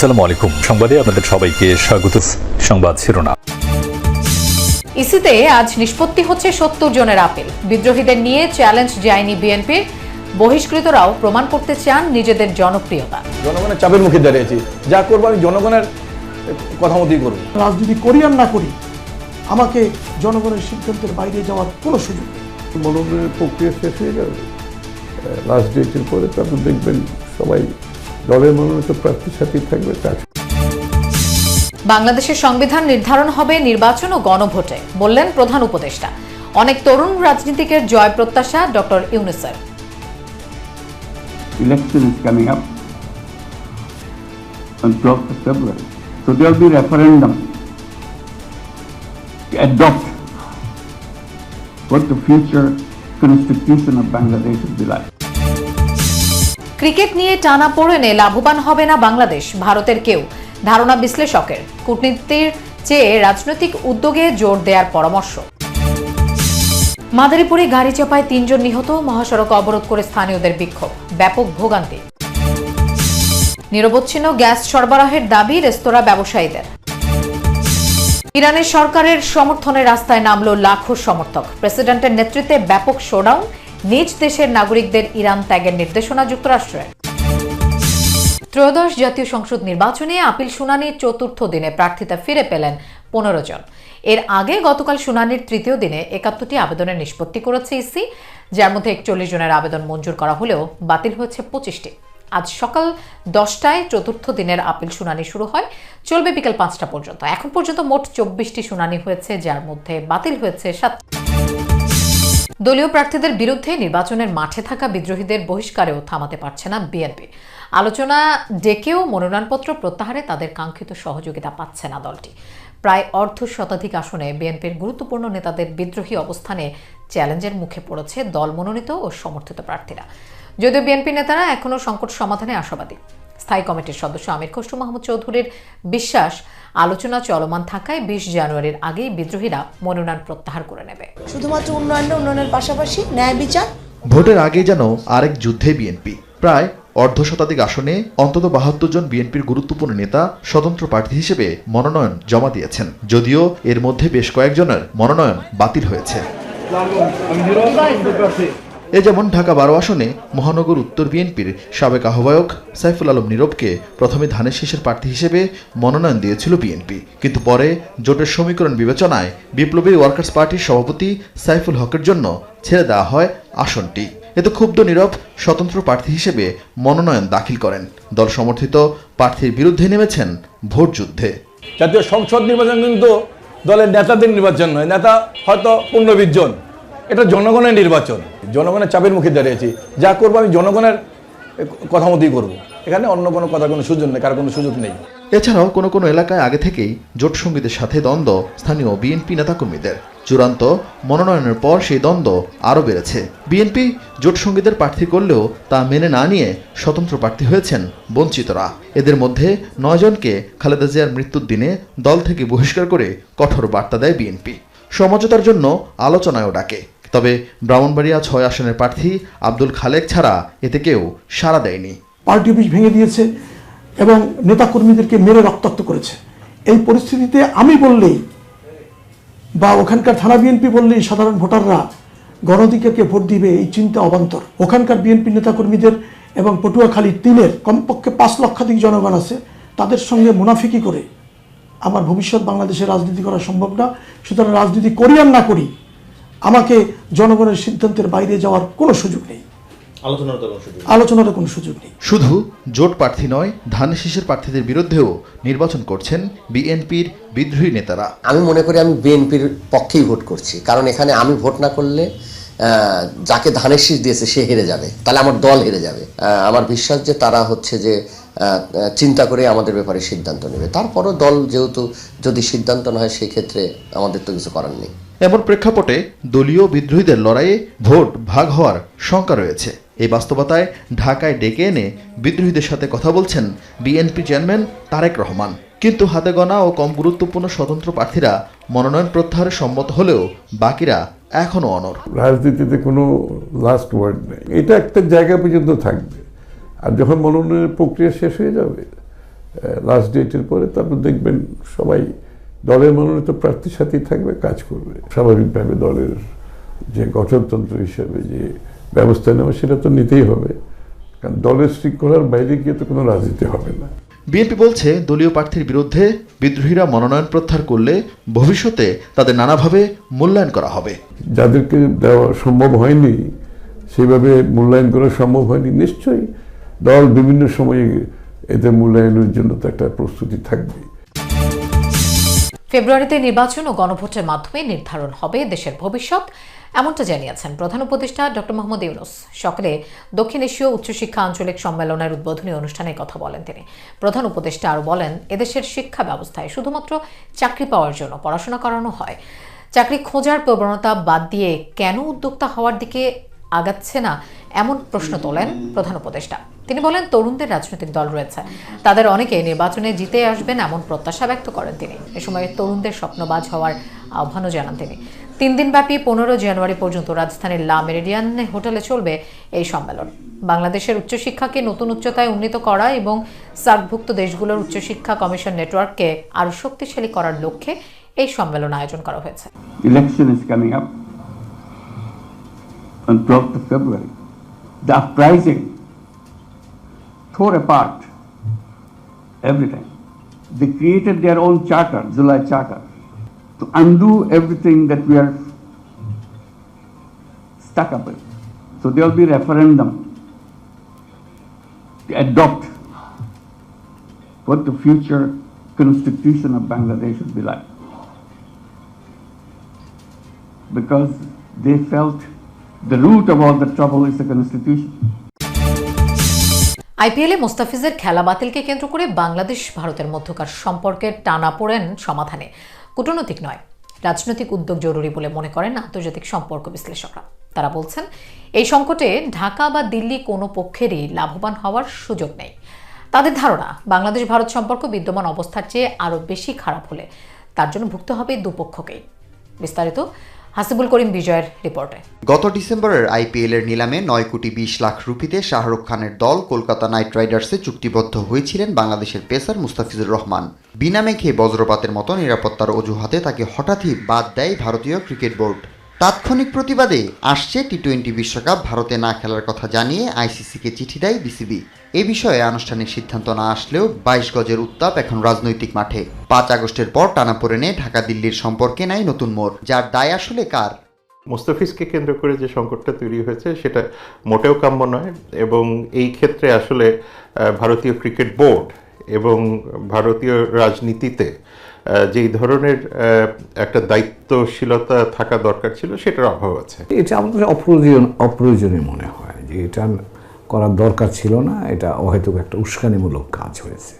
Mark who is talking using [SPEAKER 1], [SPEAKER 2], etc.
[SPEAKER 1] আসসালামু আলাইকুম। সংবাদে আপনাদের সবাইকে স্বাগত। সংবাদ শিরোনাম।
[SPEAKER 2] ইসিতে আজ নিষ্পত্তি হচ্ছে ৭০ জনের আপিল। বিদ্রোহীদের নিয়ে চ্যালেঞ্জ যায়নি বিএনপির। বহিষ্কৃতরাও প্রমাণ করতে চান নিজেদের জনপ্রিয়তা।
[SPEAKER 3] জনগণের চাপের মুখে দাঁড়িয়েছি, যা করবো আমি জনগণের কথা মতোই করবো।
[SPEAKER 4] রাজনীতি করি আর না করি, আমাকে জনগণের সিদ্ধান্তের বাইরে যাওয়ার কোনো সুযোগ নেই।
[SPEAKER 5] মনোনয়নের প্রক্রিয়া শেষ হয়ে যাবে, লাস্ট ডেটের পরে তারপর দেখবেন সবাই দলের মনোনীত প্রার্থীর সাথেই থাকবে কাজ।
[SPEAKER 2] বাংলাদেশের সংবিধান নির্ধারণ হবে নির্বাচন ও গণভোটে, বললেন প্রধান উপদেষ্টা। অনেক তরুণ রাজনীতিকের জয় প্রত্যাশা doctor ইউনূসের।
[SPEAKER 6] Election is coming up on 12th of February. So there will be referendum to adopt what the future constitution of Bangladesh will be like.
[SPEAKER 2] Cricket নিয়ে টানাপোড়েনে লাভবান হবে না বাংলাদেশ, ভারতের কেউ। ধারণা বিশ্লেষকের। কূটনীতির চেয়ে রাজনৈতিক উদ্যোগে জোর দেওয়ার পরামর্শ। মাদারীপুরে গাড়ি চাপায় ৩ জন নিহত, মহাসড়ক অবরোধ করে স্থানীয়দের বিক্ষোভ, ব্যাপক ভোগান্তি। নিরবচ্ছিন্ন গ্যাস সরবরাহের দাবি রেস্তোরাঁ ব্যবসায়ীদের। ইরানের সরকারের সমর্থনে রাস্তায় নামল লাখো সমর্থক। প্রেসিডেন্টের নেতৃত্বে ব্যাপক শোডাউন, নিজ দেশের নাগরিকদের ইরান ত্যাগের নির্দেশনা যুক্তরাষ্ট্রের। ত্রয়োদশ জাতীয় সংসদ নির্বাচনে আপিল শুনানির চতুর্থ দিনে প্রার্থিতা ফিরে পেলেন ১৫ জন। এর আগে গতকাল শুনানির তৃতীয় দিনে ৭১টি আবেদনের নিষ্পত্তি করেছে ইসি, যার মধ্যে ৪১ জনের আবেদন মঞ্জুর করা হলেও বাতিল হয়েছে ২৫টি। আজ সকাল ১০টায় চতুর্থ দিনের আপিল শুনানি শুরু হয়, চলবে বিকেল ৫টা পর্যন্ত। এখন পর্যন্ত মোট ২৪টি শুনানি হয়েছে, যার মধ্যে বাতিল হয়েছে ৭। দলীয় প্রার্থীদের বিরুদ্ধে নির্বাচনের মাঠে থাকা বিদ্রোহীদের বহিষ্কারেও থামাতে পারছে না বিএনপি। আলোচনা ডেকেও মনোনয়নপত্র প্রত্যাহারে তাদের কাঙ্ক্ষিত সহযোগিতা পাচ্ছে না দলটি। প্রায় অর্ধশতাধিক আসনে বিএনপির গুরুত্বপূর্ণ নেতাদের বিদ্রোহী অবস্থানে চ্যালেঞ্জের মুখে পড়েছে দল মনোনীত ও সমর্থিত প্রার্থীরা। যদিও বিএনপি নেতারা এখনও সংকট সমাধানে আশাবাদী। স্থায়ী কমিটির সদস্য আমির খসরু মাহমুদ চৌধুরীর বিশ্বাস, আলোচনা চলমান থাকায় ২০ জানুয়ারির আগেই বিদ্রোহীরা মনোনয়ন প্রত্যাহার করে নেবে।
[SPEAKER 7] শুধুমাত্র উন্নয়নের পাশাপাশি ন্যায় বিচার।
[SPEAKER 8] ভোটের আগে যেন আরেক যুদ্ধে বিএনপি। প্রায় অর্ধশতাধিক আসনে অন্তত ৭২ জন বিএনপির গুরুত্বপূর্ণ নেতা স্বতন্ত্র প্রার্থী হিসেবে মনোনয়ন জমা দিয়েছেন, যদিও এর মধ্যে বেশ কয়েকজনের মনোনয়ন বাতিল হয়েছে। এ যেমন ঢাকা ১২ আসনে মহানগর উত্তর বিএনপির সাবেক আহ্বায়ক সাইফুল আলম নীরবকে প্রথমে ধানের শীষের প্রার্থী হিসেবে মনোনয়ন দিয়েছিল বিএনপি, কিন্তু পরে জোটের সমীকরণ বিবেচনায় বিপ্লবী ওয়ার্কার্স পার্টির সভাপতি সাইফুল হকের জন্য ছেড়ে দেওয়া হয় আসনটি। এতে ক্ষুব্ধ নীরব স্বতন্ত্র প্রার্থী হিসেবে মনোনয়ন দাখিল করেন। দল সমর্থিত প্রার্থীর বিরুদ্ধে নেমেছেন ভোট যুদ্ধে।
[SPEAKER 3] জাতীয় সংসদ নির্বাচন কিন্তু দলের নেতাদের নির্বাচন নয়, নেতা হয়তো ১৫-২০ জন, এটা জনগণের নির্বাচন। জনগণের চাপের মুখে দাঁড়িয়েছি, যা করবো আমি জনগণের কথা মতোই করবো। এখানে অন্য কোনো কথা কোনো সুযোগ নেই, কারো কোনো সুযোগ নেই।
[SPEAKER 8] এছাড়াও কোনো কোনো এলাকায় আগে থেকেই জোট সঙ্গীদের সাথে দ্বন্দ্ব স্থানীয় বিএনপি নেতাকর্মীদের। চূড়ান্ত মনোনয়নের পর সেই দ্বন্দ্ব আরও বেড়েছে। বিএনপি জোট সঙ্গীদের প্রার্থী করলেও তা মেনে না নিয়ে স্বতন্ত্র প্রার্থী হয়েছেন বঞ্চিতরা। এদের মধ্যে ৯ জনকে খালেদা জিয়ার মৃত্যুর দিনে দল থেকে বহিষ্কার করে কঠোর বার্তা দেয় বিএনপি। সমঝোতার জন্য আলোচনায়ও ডাকে, তবে ব্রাহ্মণবাড়িয়া ৬ আসনের প্রার্থী আব্দুল খালেক ছাড়া এতে কেউ সাড়া দেয়নি।
[SPEAKER 4] পার্টি অফিস ভেঙে দিয়েছে এবং নেতাকর্মীদেরকে মেরে রক্তাক্ত করেছে। এই পরিস্থিতিতে আমি বললেই বা ওখানকার থানা বিএনপি বললেই সাধারণ ভোটাররা গণঅধিকারকে ভোট দিবে, এই চিন্তা অবান্তর। ওখানকার বিএনপি নেতাকর্মীদের এবং পটুয়াখালী ৩-এর কমপক্ষে ৫ লক্ষাধিক জনগণ আছে, তাদের সঙ্গে মুনাফিকি করে আমার ভবিষ্যৎ বাংলাদেশে রাজনীতি করা সম্ভব না। সুতরাং রাজনীতি করি আর না করি, আমাকে জনগণের সিদ্ধান্তের বাইরে যাওয়ার কোনো সুযোগ নেই, আলোচনার কোনো সুযোগ নেই।
[SPEAKER 8] শুধু জোট প্রার্থী নয়, ধানের শীষের প্রার্থীদের বিরুদ্ধেও নির্বাচন করছেন বিএনপির বিদ্রোহী নেতারা।
[SPEAKER 9] আমি মনে করি আমি বিএনপির পক্ষেই ভোট করছি, কারণ এখানে আমি ভোট না করলে যাকে ধানের শীষ দিয়েছে সে হেরে যাবে, তাহলে আমার দল হেরে যাবে। আমার বিশ্বাস যে তারা হচ্ছে যে চিন্তা করে আমাদের ব্যাপারে সিদ্ধান্ত নেবে। তারপরও দল যেহেতু যদি সিদ্ধান্ত না হয়, সেই ক্ষেত্রে আমাদের তো কিছু করার নেই।
[SPEAKER 8] এমন প্রেক্ষাপটে দলীয় বিদ্রোহীদের লড়াইয়ে ভোট ভাগ হওয়ার শঙ্কা রয়েছে। এই বাস্তবতায় ঢাকায় ডেকে এনে বিদ্রোহীদের সাথে কথা বলছেন বিএনপি চেয়ারম্যান তারেক রহমান। কিন্তু হাতে গোনা ও কম গুরুত্বপূর্ণ স্বতন্ত্র প্রার্থীরা মনোনয়ন প্রত্যাহারে সম্মত হলেও বাকিরা এখনো অনড়।
[SPEAKER 5] রাজনীতিতে কোনো লাস্ট ওয়ার্ড নেই, এটা একটা জায়গা পর্যন্ত থাকবে। আর যখন মনোনয়নের প্রক্রিয়া শেষ হয়ে যাবে, লাস্ট ডেটের পরে তারপর দেখবেন সবাই দলের মনোনীত প্রার্থীর সাথেই থাকবে, কাজ করবে। স্বাভাবিকভাবে দলের যে গঠনতন্ত্র হিসেবে যে ব্যবস্থা নেওয়া সেটা তো নিতেই হবে, কারণ দলের শৃঙ্খলার বাইরে গিয়ে তো কোনো রাজনীতি হবে না।
[SPEAKER 8] বিএনপি বলছে দলীয় প্রার্থীর বিরুদ্ধে বিদ্রোহীরা মনোনয়ন প্রত্যাহার করলে ভবিষ্যতে তাদের নানাভাবে মূল্যায়ন করা হবে।
[SPEAKER 5] যাদেরকে দেওয়া সম্ভব হয়নি, সেভাবে মূল্যায়ন করা সম্ভব হয়নি, নিশ্চয়ই দল বিভিন্ন সময়ে এদের মূল্যায়নের জন্য তো একটা প্রস্তুতি থাকবে।
[SPEAKER 2] ফেব্রুয়ারিতে নির্বাচন ও গণভোটের মাধ্যমে নির্ধারণ হবে দেশের ভবিষ্যৎ, এমনটা জানিয়েছেন প্রধান উপদেষ্টা ডক্টর মোহাম্মদ ইউনূস। সকালে দক্ষিণ এশীয় উচ্চশিক্ষা আঞ্চলিক সম্মেলনের উদ্বোধনী অনুষ্ঠানে কথা বলেন তিনি। প্রধান উপদেষ্টা আরও বলেন, এদেশের শিক্ষা ব্যবস্থায় শুধুমাত্র চাকরি পাওয়ার জন্য পড়াশোনা করানো হয়, চাকরি খোঁজার প্রবণতা বাদ দিয়ে কেন উদ্যোক্তা হওয়ার দিকে আগাচ্ছে না এমন প্রশ্ন তোলেন প্রধান উপদেষ্টা। তিনি বলেন, তরুণদের রাজনৈতিক দল রয়েছে, তাদের অনেকে নির্বাচনে জিতে আসবেন এমন প্রত্যাশা ব্যক্ত করেন তিনি। এ সময় তরুণদের স্বপ্নবাজ হওয়ার আহ্বানও জানান তিনি। 3 দিনব্যাপী 15 জানুয়ারি পর্যন্ত রাজধানীর লা মেরিডিয়ান হোটেলে চলবে এই সম্মেলন। বাংলাদেশের উচ্চশিক্ষাকে নতুন উচ্চতায় উন্নীত করা এবং সার্কভুক্ত দেশগুলোর উচ্চশিক্ষা কমিশন নেটওয়ার্ককে আরও শক্তিশালী করার লক্ষ্যে এই সম্মেলন আয়োজন করা হয়েছে।
[SPEAKER 6] Election is coming up on 12th of February. The uprising tore apart everything. They created their own charter, July Charter, to undo everything that we are stuck up with. So there will be referendum to adopt what the future constitution of Bangladesh should be like. Because they felt the root of all the trouble is the constitution.
[SPEAKER 2] আইপিএলে মোস্তাফিজের খেলা বাতিলকে কেন্দ্র করে বাংলাদেশ ভারতের মধ্যকার সম্পর্কের টানাপোড়েন সমাধানে কূটনৈতিক নয়, রাজনৈতিক উদ্যোগ জরুরি বলে মনে করেন আন্তর্জাতিক সম্পর্ক বিশ্লেষকরা। তারা বলছেন, এই সংকটে ঢাকা বা দিল্লি কোনো পক্ষেরই লাভবান হওয়ার সুযোগ নেই। তাদের ধারণা, বাংলাদেশ ভারত সম্পর্ক বিদ্যমান অবস্থার চেয়ে আরও বেশি খারাপ হলে তার জন্য ভুগতে হবে দুপক্ষকেই। বিস্তারিত হাসিবুল করিম বিজয়ের রিপোর্টে।
[SPEAKER 10] গত ডিসেম্বরের আইপিএলের নিলামে 9 কোটি 20 লাখ রুপিতে শাহরুখ খানের দল কলকাতা নাইট রাইডার্সে চুক্তিবদ্ধ হয়েছিলেন বাংলাদেশের পেসার মুস্তাফিজুর রহমান। বিনা মেঘে বজ্রপাতের মতো নিরাপত্তার অজুহাতে তাকে হঠাৎই বাদ দেয় ভারতীয় ক্রিকেট বোর্ড। তাৎক্ষণিক প্রতিবাদে আসছে টি-20 বিশ্বকাপ ভারতে না খেলার কথা জানিয়ে আইসিসিকে চিঠি দেয় বিসিবি। এ বিষয়ে আনুষ্ঠানিক সিদ্ধান্ত না আসলেও 22 গজের উত্তাপ এখন রাজনৈতিক মাঠে। 5 আগস্টের পর টানাপোড়েনে ঢাকা দিল্লির সম্পর্কে নাই নতুন মোড়, যার দায় আসলে কার?
[SPEAKER 11] মুস্তাফিজকে কেন্দ্র করে যে সংকটটা তৈরি হয়েছে সেটা মোটেও কাম্য নয়, এবং এই ক্ষেত্রে আসলে ভারতীয় ক্রিকেট বোর্ড এবং ভারতীয় রাজনীতিতে যেই ধরনের একটা দায়িত্বশীলতা থাকা দরকার ছিল সেটার অভাব আছে।
[SPEAKER 12] এটা আমাদের অপ্রয়োজনীয় মনে হয় যে এটা করার দরকার ছিল না, এটা অহেতুক একটা উস্কানিমূলক কাজ হয়েছে।